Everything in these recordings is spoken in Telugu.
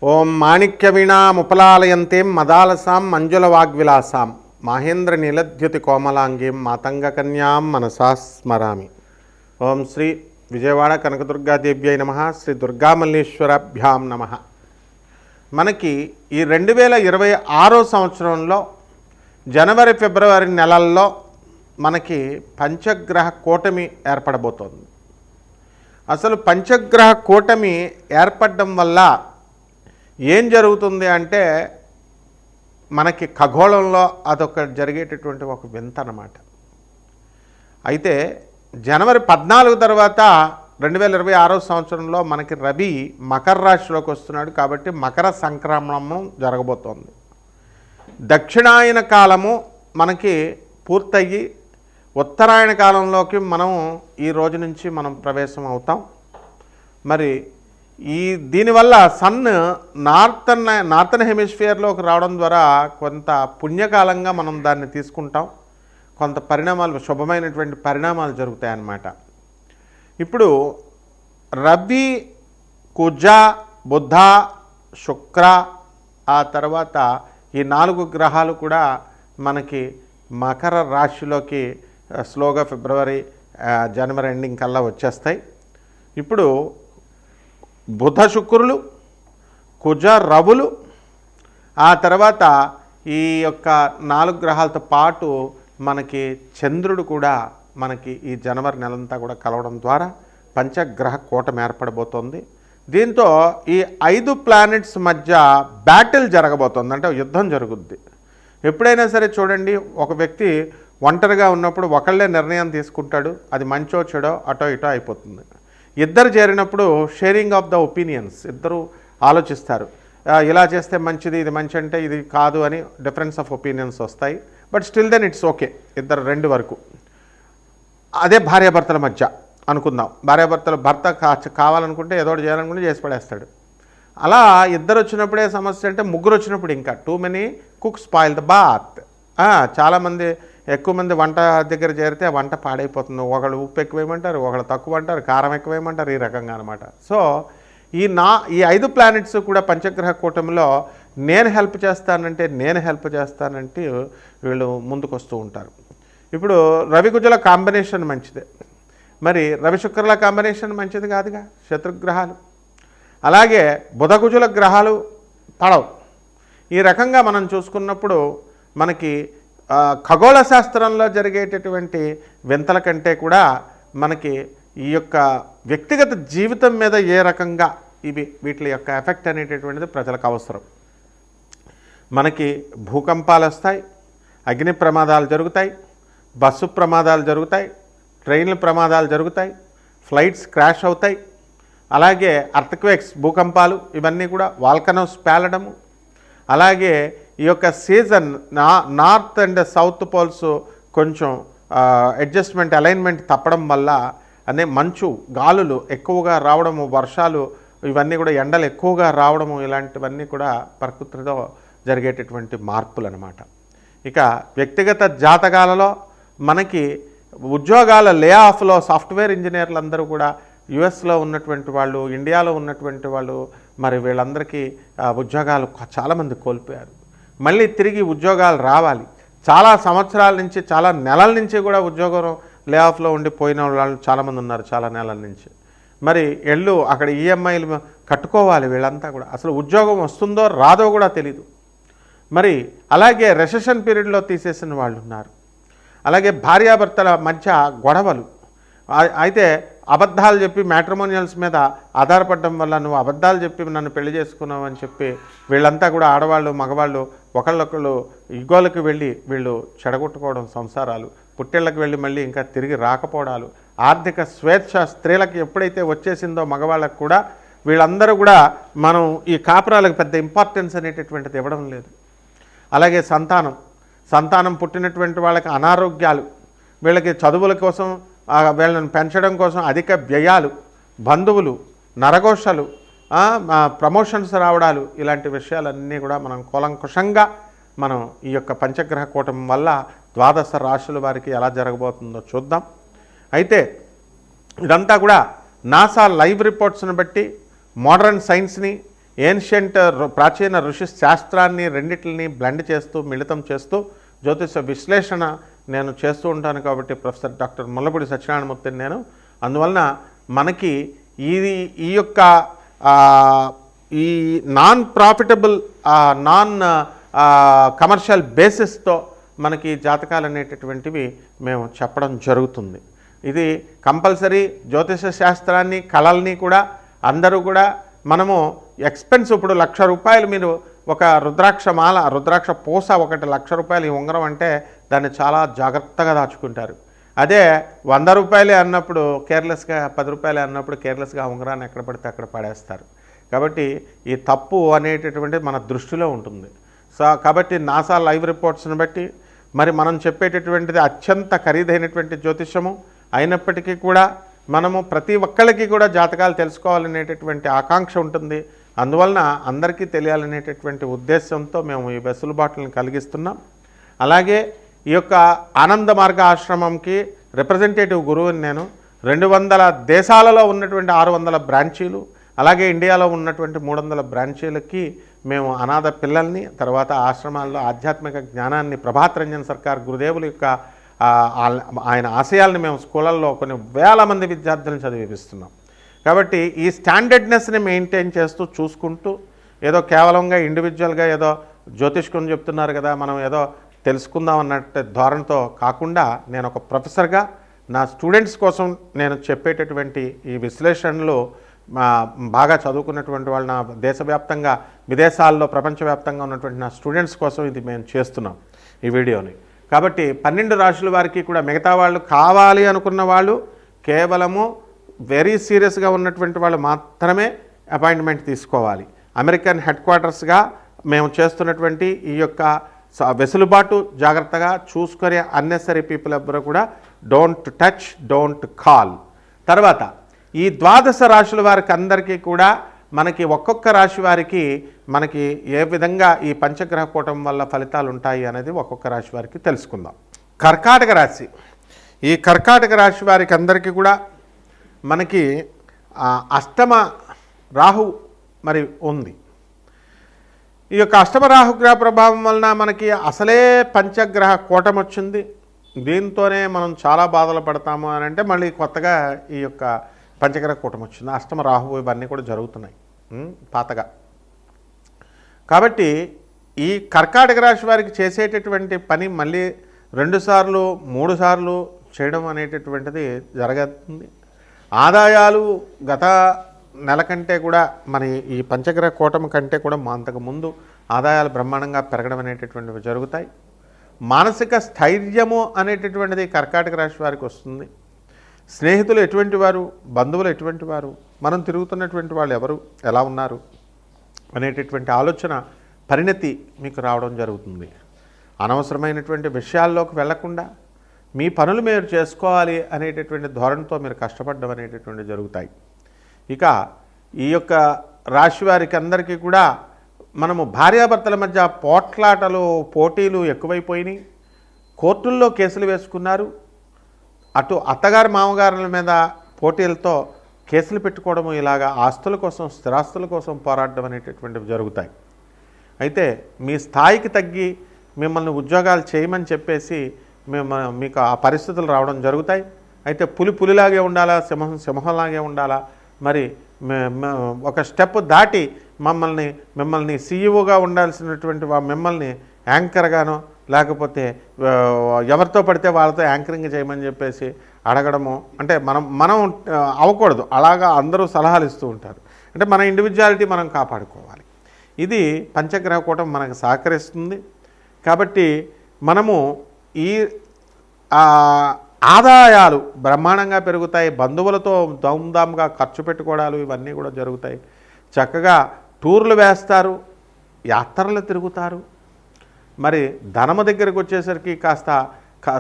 ఓం మాణిక్యవీణాముపలాలయంతేం మదాలసాం మంజులవాగ్విలాసాం మహేంద్ర నీలద్యుతి కోమలాంగీం మాతంగకన్యాం మనసా స్మరామి. ఓం శ్రీ విజయవాడ కనకదుర్గాదేవ్యై నమః. శ్రీ దుర్గామల్లేశ్వరాభ్యాం నమః. మనకి ఈ 2026 సంవత్సరంలో జనవరి ఫిబ్రవరి నెలల్లో మనకి పంచగ్రహ కూటమి ఏర్పడబోతోంది. అసలు పంచగ్రహ కూటమి ఏర్పడడం వల్ల ఏం జరుగుతుంది అంటే మనకి ఖగోళంలో అదొక జరిగేటటువంటి ఒక వింత అన్నమాట. అయితే జనవరి 14 తర్వాత 2026 సంవత్సరంలో మనకి రవి మకర రాశిలోకి వస్తున్నాడు. కాబట్టి మకర సంక్రమణం జరగబోతోంది. దక్షిణాయన కాలము మనకి పూర్తయ్యి ఉత్తరాయణ కాలంలోకి మనం ఈ రోజు నుంచి మనం ప్రవేశం అవుతాం. మరి దీనివల్ల సన్ నార్థన్ హెమిస్ఫియర్లోకి రావడం ద్వారా కొంత పుణ్యకాలంగా మనం దాన్ని తీసుకుంటాం. కొంత పరిణామాలు, శుభమైనటువంటి పరిణామాలు జరుగుతాయన్నమాట. ఇప్పుడు రవి, కుజ, బుధ, శుక్ర, ఆ తర్వాత ఈ 4 గ్రహాలు కూడా మనకి మకర రాశిలోకి స్లోగా ఫిబ్రవరి జనవరి ఎండింగ్ కల్లా వచ్చేస్తాయి. ఇప్పుడు బుధ శుక్రులు, కుజ రవులు, ఆ తర్వాత ఈ యొక్క 4 గ్రహాలతో పాటు మనకి చంద్రుడు కూడా మనకి ఈ జనవరి నెలంతా కూడా కలవడం ద్వారా పంచగ్రహ కూటమి ఏర్పడబోతోంది. దీంతో ఈ 5 ప్లానెట్స్ మధ్య బ్యాటిల్ జరగబోతోంది, అంటే యుద్ధం జరుగుద్ది. ఎప్పుడైనా సరే చూడండి, ఒక వ్యక్తి ఒంటరిగా ఉన్నప్పుడు ఒకళ్ళే నిర్ణయం తీసుకుంటాడు, అది మంచో చెడో అటో ఇటో అయిపోతుంది. ఇద్దరు చేరినప్పుడు షేరింగ్ ఆఫ్ ద ఒపీనియన్స్, ఇద్దరు ఆలోచిస్తారు, ఇలా చేస్తే మంచిది, ఇది మంచి అంటే ఇది కాదు అని డిఫరెన్స్ ఆఫ్ ఒపీనియన్స్ వస్తాయి. But still then it's okay, ఇద్దరు 2 వరకు. అదే భార్యాభర్తల మధ్య అనుకుందాం. భార్యాభర్తలు, భర్త కావాలనుకుంటే ఏదో ఒకటి చేయాలనుకుంటే చేసి పడేస్తాడు. అలా ఇద్దరు వచ్చినప్పుడే సమస్య. అంటే ముగ్గురు వచ్చినప్పుడు ఇంకా too many cook spoil the broth. చాలామంది ఎక్కువ మంది వంట దగ్గర చేరితే ఆ వంట పాడైపోతుంది. ఒకళ్ళు ఉప్పు ఎక్కువేయమంటారు, ఒకళ్ళు తక్కువ అంటారు, కారం ఎక్కువేయమంటారు, ఈ రకంగా అనమాట. సో ఈ 5 ప్లానెట్స్ కూడా పంచగ్రహ కూటమిలో నేను హెల్ప్ చేస్తానంటే వీళ్ళు ముందుకు వస్తూ ఉంటారు. ఇప్పుడు రవి కుజుల కాంబినేషన్ మంచిదే, మరి రవి శుక్రుల కాంబినేషన్ మంచిది కాదుగా, శత్రుగ్రహాలు. అలాగే బుధ కుజుల గ్రహాలు పడవు. ఈ రకంగా మనం చూసుకున్నప్పుడు మనకి ఖగోళ శాస్త్రంలో జరిగేటటువంటి వింతల కంటే కూడా మనకి ఈ యొక్క వ్యక్తిగత జీవితం మీద ఏ రకంగా వీటి యొక్క ఎఫెక్ట్ అనేటటువంటిది ప్రజలకు అవసరం. మనకి భూకంపాలు వస్తాయి, అగ్ని ప్రమాదాలు జరుగుతాయి, బస్సు ప్రమాదాలు జరుగుతాయి, ట్రైన్ల ప్రమాదాలు జరుగుతాయి, ఫ్లైట్స్ క్రాష్ అవుతాయి. అలాగే అర్త్క్వేక్స్, భూకంపాలు, ఇవన్నీ కూడా వాల్కనోస్ పేలడము. అలాగే ఈ యొక్క season north and south poles కొంచెం అడ్జస్ట్మెంట్, అలైన్మెంట్ తప్పడం వల్ల మంచు, గాలులు ఎక్కువగా రావడము, వర్షాలు, ఇవన్నీ కూడా ఎండలు ఎక్కువగా రావడము, ఇలాంటివన్నీ కూడా ప్రకృతిలో జరిగేటటువంటి మార్పులు అన్నమాట. ఇక వ్యక్తిగత జాతకాలలో మనకి ఉద్యోగాల లే ఆఫ్లో సాఫ్ట్వేర్ ఇంజనీర్లు అందరూ కూడా యుఎస్లో ఉన్నటువంటి వాళ్ళు, ఇండియాలో ఉన్నటువంటి వాళ్ళు, మరి వీళ్ళందరికీ ఉద్యోగాలు చాలామంది కోల్పోయారు. మళ్ళీ తిరిగి ఉద్యోగాలు రావాలి. చాలా సంవత్సరాల నుంచి, చాలా నెలల నుంచి కూడా ఉద్యోగం లే ఆఫ్లో ఉండిపోయిన వాళ్ళు చాలామంది ఉన్నారు, చాలా నెలల నుంచి. మరి అక్కడ ఈఎంఐలు కట్టుకోవాలి వీళ్ళంతా కూడా. అసలు ఉద్యోగం వస్తుందో రాదో కూడా తెలీదు. మరి అలాగే రెసెషన్ పీరియడ్లో తీసేసిన వాళ్ళు ఉన్నారు. అలాగే భార్యాభర్తల మధ్య గొడవలు. అయితే అబద్ధాలు చెప్పి మ్యాట్రిమోనియల్స్ మీద ఆధారపడడం వల్ల నువ్వు అబద్ధాలు చెప్పి నన్ను పెళ్లి చేసుకున్నావు అని చెప్పి వీళ్ళంతా కూడా ఆడవాళ్ళు, మగవాళ్ళు ఒకళ్ళొకళ్ళు యుగాలకు వెళ్ళి వీళ్ళు చెడగొట్టుకోవడం, సంసారాలు, పుట్టిళ్ళకి వెళ్ళి మళ్ళీ ఇంకా తిరిగి రాకపోవడాలు, ఆర్థిక స్వేచ్ఛ స్త్రీలకు ఎప్పుడైతే వచ్చేసిందో మగవాళ్ళకు కూడా వీళ్ళందరూ కూడా మనం ఈ కాపురాలకు పెద్ద ఇంపార్టెన్స్ అనేటటువంటిది ఇవ్వడం లేదు. అలాగే సంతానం పుట్టినటువంటి వాళ్ళకి అనారోగ్యాలు, వీళ్ళకి చదువుల కోసం, వీళ్ళని పెంచడం కోసం అధిక వ్యయాలు, బంధువులు, నరఘోషలు, ప్రమోషన్స్ రావడాలు, ఇలాంటి విషయాలన్నీ కూడా మనం కూలంకుషంగా మనం ఈ యొక్క పంచగ్రహ కూటమి వల్ల 12 రాశుల వారికి ఎలా జరగబోతుందో చూద్దాం. అయితే ఇదంతా కూడా నాసా లైవ్ రిపోర్ట్స్ని బట్టి, మోడర్న్ సైన్స్ని, ఏన్షియంట్ ప్రాచీన ఋషి శాస్త్రాన్ని రెండిటిని బ్లెండ్ చేస్తూ మిళితం చేస్తూ జ్యోతిష విశ్లేషణ నేను చేస్తూ ఉంటాను. కాబట్టి ప్రొఫెసర్ డాక్టర్ ముల్లపూడి సత్యనారాయణమూర్తిని నేను. అందువలన మనకి ఈ యొక్క ఈ నాన్ ప్రాఫిటబుల్ నాన్ కమర్షియల్ బేసిస్తో మనకి జాతకాలు అనేటటువంటివి మేము చెప్పడం జరుగుతుంది. ఇది కంపల్సరీ జ్యోతిష శాస్త్రాన్ని కళల్ని కూడా అందరూ కూడా మనము ఎక్స్పెన్స్ ఇప్పుడు ₹1,00,000 మీరు ఒక రుద్రాక్ష పూస ఒకటి ₹1,00,000 ఈ ఉంగరం అంటే దాన్ని చాలా జాగ్రత్తగా దాచుకుంటారు. అదే ₹100 అన్నప్పుడు కేర్లెస్గా, ₹10 అన్నప్పుడు కేర్లెస్గా ఉంగరాన్ని ఎక్కడ పడితే అక్కడ పడేస్తారు. కాబట్టి ఈ తప్పు అనేటటువంటిది మన దృష్టిలో ఉంటుంది. కాబట్టి నాసా లైవ్ రిపోర్ట్స్ని బట్టి మరి మనం చెప్పేటటువంటిది అత్యంత ఖరీదైనటువంటి జ్యోతిషము అయినప్పటికీ కూడా మనము ప్రతి ఒక్కళ్ళకి కూడా జాతకాలు తెలుసుకోవాలనేటటువంటి ఆకాంక్ష ఉంటుంది. అందువలన అందరికీ తెలియాలనేటటువంటి ఉద్దేశంతో మేము ఈ వెసులుబాటులను కలిగిస్తున్నాం. అలాగే ఈ యొక్క ఆనంద మార్గ ఆశ్రమంకి రిప్రజెంటేటివ్ గురువుని నేను. 200 దేశాలలో ఉన్నటువంటి 600 బ్రాంచీలు, అలాగే ఇండియాలో ఉన్నటువంటి 300 బ్రాంచీలకి మేము అనాథ పిల్లల్ని, తర్వాత ఆశ్రమాల్లో ఆధ్యాత్మిక జ్ఞానాన్ని ప్రభాత్ రంజన్ సర్కార్ గురుదేవుల యొక్క ఆయన ఆశయాలను మేము స్కూళ్ళల్లో కొన్ని వేల మంది విద్యార్థులను చదివిస్తున్నాం. కాబట్టి ఈ స్టాండర్డ్నెస్ని మెయింటైన్ చేస్తూ చూసుకుంటూ ఏదో కేవలంగా ఇండివిజువల్గా ఏదో జ్యోతిష్కుని చెప్తున్నారు కదా మనం ఏదో తెలుసుకుందాం అన్నట్టు ధోరణితో కాకుండా నేను ఒక ప్రొఫెసర్గా నా స్టూడెంట్స్ కోసం నేను చెప్పేటటువంటి ఈ విశ్లేషణలు బాగా చదువుకున్నటువంటి వాళ్ళు నా దేశవ్యాప్తంగా విదేశాల్లో ప్రపంచవ్యాప్తంగా ఉన్నటువంటి నా స్టూడెంట్స్ కోసం ఇది మేము చేస్తున్నాం ఈ వీడియోని. కాబట్టి 12 రాశుల వారికి కూడా మిగతా వాళ్ళు కావాలి అనుకున్న వాళ్ళు కేవలము వెరీ సీరియస్గా ఉన్నటువంటి వాళ్ళు మాత్రమే అపాయింట్మెంట్ తీసుకోవాలి. అమెరికన్ హెడ్ క్వార్టర్స్గా మేము చేస్తున్నటువంటి ఈ యొక్క వెసులుబాటు జాగ్రత్తగా చూసుకొని అన్నెసరీ పీపుల్ ఎవ్వరూ కూడా డోంట్ టచ్, డోంట్ కాల్. తర్వాత ఈ 12 రాశుల వారికి అందరికీ కూడా మనకి ఒక్కొక్క రాశి వారికి మనకి ఏ విధంగా ఈ పంచగ్రహ కూటమి వల్ల ఫలితాలు ఉంటాయి అనేది ఒక్కొక్క రాశి వారికి తెలుసుకుందాం. కర్కాటక రాశి. ఈ కర్కాటక రాశి వారికి అందరికీ కూడా మనకి అష్టమ రాహు మరి ఉంది. ఈ యొక్క అష్టమ రాహుగ్రహ ప్రభావం వలన మనకి అసలే పంచగ్రహ కూటమి వచ్చింది. దీంతోనే మనం చాలా బాధలు పడతాము అని అంటే మళ్ళీ కొత్తగా ఈ యొక్క పంచగ్రహ కూటమి వచ్చింది. అష్టమ రాహు ఇవన్నీ కూడా జరుగుతున్నాయి పాతగా. కాబట్టి ఈ కర్కాటక రాశి వారికి చేసేటటువంటి పని మళ్ళీ 2 సార్లు 3 సార్లు చేయడం అనేటటువంటిది జరుగుతుంది. ఆదాయాలు గత నెల కంటే కూడా మరి ఈ పంచగ్రహ కూటమి కంటే కూడా అంతకుముందు ఆదాయాలు బ్రహ్మాండంగా పెరగడం అనేటటువంటివి జరుగుతాయి. మానసిక స్థైర్యము అనేటటువంటిది కర్కాటక రాశి వారికి వస్తుంది. స్నేహితులు ఎటువంటి వారు, బంధువులు ఎటువంటి వారు, మనం తిరుగుతున్నటువంటి వాళ్ళు ఎవరు, ఎలా ఉన్నారు అనేటటువంటి ఆలోచన పరిణతి మీకు రావడం జరుగుతుంది. అనవసరమైనటువంటి విషయాల్లోకి వెళ్లకుండా మీ పనులు మీరు చేసుకోవాలి అనేటటువంటి ధోరణితో మీరు కష్టపడడం అనేటటువంటి జరుగుతాయి. ఇక ఈ యొక్క రాశి వారికి అందరికీ కూడా మనము భార్యాభర్తల మధ్య పోట్లాటలు పోటీలు ఎక్కువైపోయినాయి. కోర్టుల్లో కేసులు వేసుకున్నారు. అటు అత్తగారు మామగారుల మీద పోటీలతో కేసులు పెట్టుకోవడము, ఇలాగా ఆస్తుల కోసం స్థిరాస్తుల కోసం పోరాడడం అనేటటువంటివి జరుగుతాయి. అయితే మీ స్థాయికి తగ్గి మిమ్మల్ని ఉద్యోగాలు చేయమని చెప్పేసి మీకు ఆ పరిస్థితులు రావడం జరుగుతాయి. అయితే పులిలాగే ఉండాలా, సింహంలాగే ఉండాలా, మరి ఒక స్టెప్ దాటి మిమ్మల్ని సీఈఓగా ఉండాల్సినటువంటి మిమ్మల్ని యాంకర్గానో లేకపోతే ఎవరితో పడితే వాళ్ళతో యాంకరింగ్ చేయమని చెప్పేసి అడగడము అంటే మనం అవ్వకూడదు. అలాగా అందరూ సలహాలు ఇస్తూ ఉంటారు. అంటే మన ఇండివిజువాలిటీ మనం కాపాడుకోవాలి. ఇది పంచగ్రహ కూటమి మనకు సహకరిస్తుంది. కాబట్టి మనము ఈ ఆదాయాలు బ్రహ్మాండంగా పెరుగుతాయి. బంధువులతో దౌందాంగా ఖర్చు పెట్టుకోవడాలు ఇవన్నీ కూడా జరుగుతాయి. చక్కగా టూర్లు వేస్తారు, యాత్రలు తిరుగుతారు. మరి ధనము దగ్గరికి వచ్చేసరికి కాస్త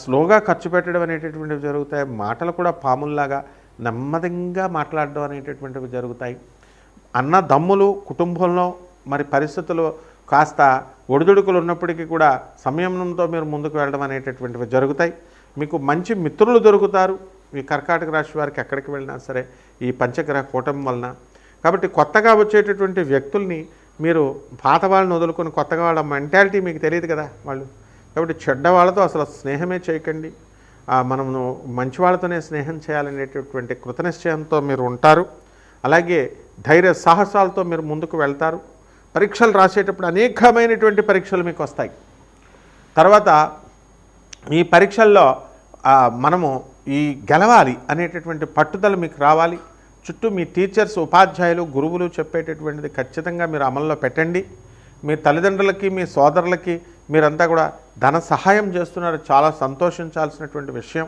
స్లోగా ఖర్చు పెట్టడం అనేటటువంటివి జరుగుతాయి. మాటలు కూడా పాముల్లాగా నెమ్మదిగా మాట్లాడడం అనేటటువంటివి జరుగుతాయి. అన్నదమ్ములు కుటుంబంలో మరి పరిస్థితులు కాస్త ఒడిదుడుకులు ఉన్నప్పటికీ కూడా సంయమనంతో మీరు ముందుకు వెళ్ళడం అనేటటువంటివి జరుగుతాయి. మీకు మంచి మిత్రులు దొరుకుతారు. ఈ కర్కాటక రాశి వారికి ఎక్కడికి వెళ్ళినా సరే ఈ పంచగ్రహ కూటమి వలన కాబట్టి కొత్తగా వచ్చేటటువంటి వ్యక్తుల్ని మీరు పాత వాళ్ళని వదులుకొని కొత్తగా వాళ్ళ మెంటాలిటీ మీకు తెలియదు కదా వాళ్ళు. కాబట్టి చెడ్డ వాళ్ళతో అసలు స్నేహమే చేయకండి. మనము మంచి వాళ్ళతోనే స్నేహం చేయాలనేటటువంటి కృతనిశ్చయంతో మీరు ఉంటారు. అలాగే ధైర్య సాహసాలతో మీరు ముందుకు వెళ్తారు. పరీక్షలు రాసేటప్పుడు అనేకమైనటువంటి పరీక్షలు మీకు వస్తాయి. తర్వాత ఈ పరీక్షల్లో మనము ఈ గెలవాలి అనేటటువంటి పట్టుదల మీకు రావాలి. చుట్టూ మీ టీచర్స్, ఉపాధ్యాయులు, గురువులు చెప్పేటటువంటిది ఖచ్చితంగా మీరు అమల్లో పెట్టండి. మీ తల్లిదండ్రులకి, మీ సోదరులకి మీరంతా కూడా ధన సహాయం చేస్తున్నారు, చాలా సంతోషించాల్సినటువంటి విషయం.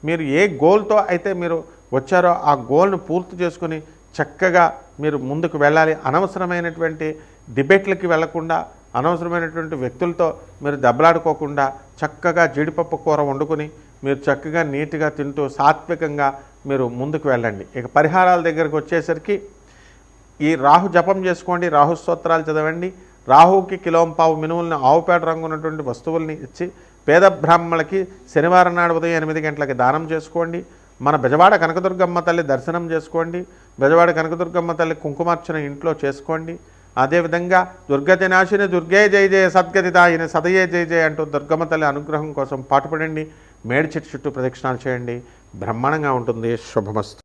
మీరు ఏ గోల్తో అయితే మీరు వచ్చారో ఆ గోల్ను పూర్తి చేసుకుని చక్కగా మీరు ముందుకు వెళ్ళాలి. అనవసరమైనటువంటి డిబేట్లకి వెళ్లకుండా, అనవసరమైనటువంటి వ్యక్తులతో మీరు దెబ్బలాడుకోకుండా చక్కగా జీడిపప్పు కూర వండుకొని మీరు చక్కగా నీట్గా తింటూ సాత్వికంగా మీరు ముందుకు వెళ్ళండి. ఇక పరిహారాల దగ్గరకు వచ్చేసరికి ఈ రాహు జపం చేసుకోండి, రాహు స్తోత్రాలు చదవండి. రాహుకి కిలోంపావు మినువుల్ని, ఆవుపేట రంగు ఉన్నటువంటి వస్తువుల్ని ఇచ్చి పేద బ్రాహ్మణులకి శనివారం నాడు ఉదయం 8 గంటలకి దానం చేసుకోండి. మన బెజవాడ కనకదుర్గమ్మ తల్లి దర్శనం చేసుకోండి. బెజవాడ కనకదుర్గమ్మ తల్లి కుంకుమార్చన ఇంట్లో చేసుకోండి. అదేవిధంగా దుర్గతి నాశిని దుర్గే జయ జయ సద్గతి తాయిని సదయే జయ జయ అంటూ దుర్గమ్మ తల్లి అనుగ్రహం కోసం పాటుపడండి. మేడి చెట్టు చుట్టూ ప్రదక్షిణాలు చేయండి. బ్రహ్మాండంగా ఉంటుంది. శుభమస్తు.